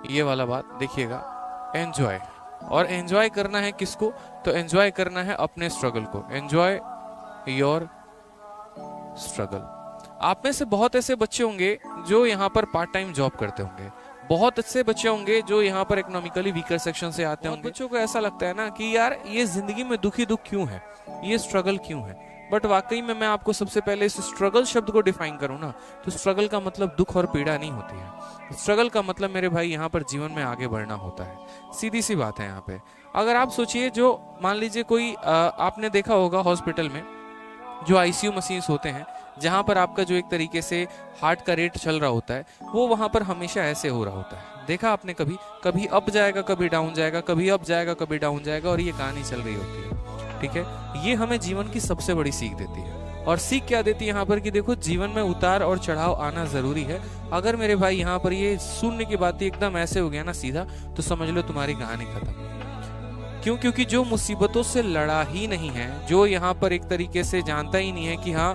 ये वाला बात देखिएगा, एंजॉय। और एंजॉय करना है किसको? तो एंजॉय करना है अपने स्ट्रगल को। Enjoy your struggle. आप में से बहुत ऐसे बच्चे होंगे जो यहाँ पर पार्ट टाइम जॉब करते होंगे, बहुत अच्छे बच्चे होंगे जो यहाँ पर इकोनॉमिकली वीकर सेक्शन से आते होंगे। बच्चों को ऐसा लगता है ना कि यार ये जिंदगी में दुख ही दुख क्यों है, ये स्ट्रगल क्यों है। बट वाकई में मैं आपको सबसे पहले इस स्ट्रगल शब्द को डिफाइन करूँ ना, तो स्ट्रगल का मतलब दुख और पीड़ा नहीं होती है। स्ट्रगल का मतलब मेरे भाई यहाँ पर जीवन में आगे बढ़ना होता है। सीधी सी बात है यहाँ पे। अगर आप सोचिए, जो मान लीजिए कोई आपने देखा होगा हॉस्पिटल में जो आईसीयू मशीन्स होते हैं, जहां पर आपका जो एक तरीके से हार्ट का रेट चल रहा होता है, वो वहां पर हमेशा ऐसे हो रहा होता है। देखा आपने कभी? कभी अप जाएगा, कभी डाउन जाएगा, कभी अप जाएगा, कभी डाउन जाएगा, और ये कहानी चल रही होती है। ठीक है, ये हमें जीवन की सबसे बड़ी सीख देती है। और सीख क्या देती है यहाँ पर कि देखो, जीवन में उतार और चढ़ाव आना जरूरी है। अगर मेरे भाई यहाँ पर ये शून्य की बात एकदम ऐसे हो गया ना सीधा, तो समझ लो तुम्हारी कहानी खत्म। क्यों? क्योंकि जो मुसीबतों से लड़ा ही नहीं है, जो यहाँ पर एक तरीके से जानता ही नहीं है कि हाँ,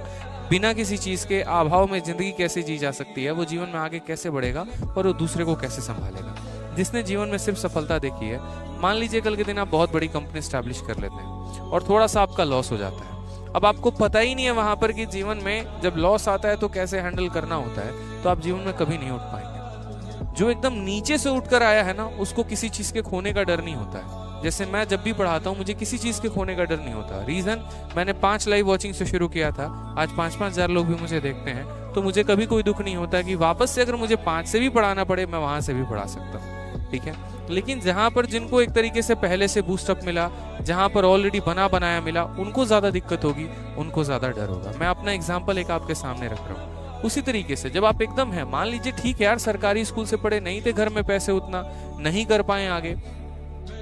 बिना किसी चीज के अभाव में जिंदगी कैसे जी जा सकती है, वो जीवन में आगे कैसे बढ़ेगा और वो दूसरे को कैसे संभालेगा। जिसने जीवन में सिर्फ सफलता देखी है, मान लीजिए कल के दिन आप बहुत बड़ी कंपनी स्टैब्लिश कर लेते हैं और थोड़ा सा आपका लॉस हो जाता है। अब आपको पता ही नहीं है वहां पर कि जीवन में जब लॉस आता है तो कैसे हैंडल करना होता है, तो आप जीवन में कभी नहीं उठ पाएंगे। जो एकदम नीचे से उठकर आया है ना, उसको किसी चीज के खोने का डर नहीं होता है। जैसे मैं जब भी पढ़ाता हूँ, मुझे किसी चीज के खोने का डर नहीं होता। रीजन, मैंने 5 लाइव वॉचिंग से शुरू किया था, आज 5-5 हजार लोग भी मुझे देखते हैं, तो मुझे कभी कोई दुख नहीं होता कि वापस से अगर मुझे 5 से भी पढ़ाना पड़े, मैं वहां से भी पढ़ा सकता हूँ। ठीक है, लेकिन जहां पर जिनको एक तरीके से पहले से बूस्टअप मिला, जहां पर ऑलरेडी बना बनाया मिला, उनको ज्यादा दिक्कत होगी, उनको ज्यादा डर होगा। मैं अपना एग्जाम्पल एक आपके सामने रख रहा हूँ। उसी तरीके से जब आप एकदम है, मान लीजिए ठीक है यार, सरकारी स्कूल से पढ़े नहीं थे, घर में पैसे उतना नहीं कर पाए आगे,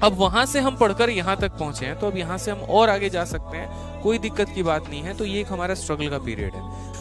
अब वहां से हम पढ़कर यहाँ तक पहुंचे हैं, तो अब यहाँ से हम और आगे जा सकते हैं, कोई दिक्कत की बात नहीं है। तो ये एक हमारा स्ट्रगल का पीरियड है,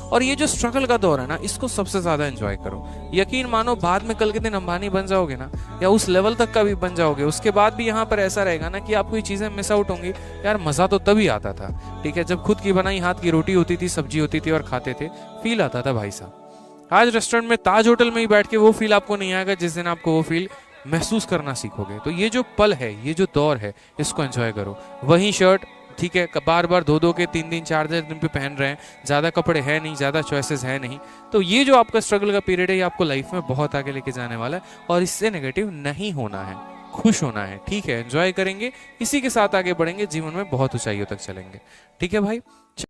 और ये जो स्ट्रगल का दौर है ना, इसको सबसे ज्यादा एंजॉय करो। यकीन मानो, बाद में कल के दिन अंबानी बन जाओगे ना, या उस लेवल तक का भी बन जाओगे, उसके बाद भी यहाँ पर ऐसा रहेगा ना कि आपको ये चीजें मिस आउट होंगी। यार मजा तो तभी आता था, ठीक है, जब खुद की बनाई हाथ की रोटी होती थी, सब्जी होती थी और खाते थे, फील आता था भाई साहब। आज रेस्टोरेंट में, ताज होटल में ही बैठ के वो फील आपको नहीं आएगा जिस दिन आपको वो फील महसूस करना सीखोगे। तो ये जो पल है, ये जो दौर है, इसको एंजॉय करो। वही शर्ट, ठीक है, बार बार धो धो के 3 दिन 4 दिन पे पहन रहे हैं, ज्यादा कपड़े है नहीं, ज्यादा चॉइसेस है नहीं, तो ये जो आपका स्ट्रगल का पीरियड है, ये आपको लाइफ में बहुत आगे लेके जाने वाला है, और इससे नेगेटिव नहीं होना है, खुश होना है। ठीक है, एंजॉय करेंगे, इसी के साथ आगे बढ़ेंगे, जीवन में बहुत ऊंचाइयों तक चलेंगे। ठीक है भाई।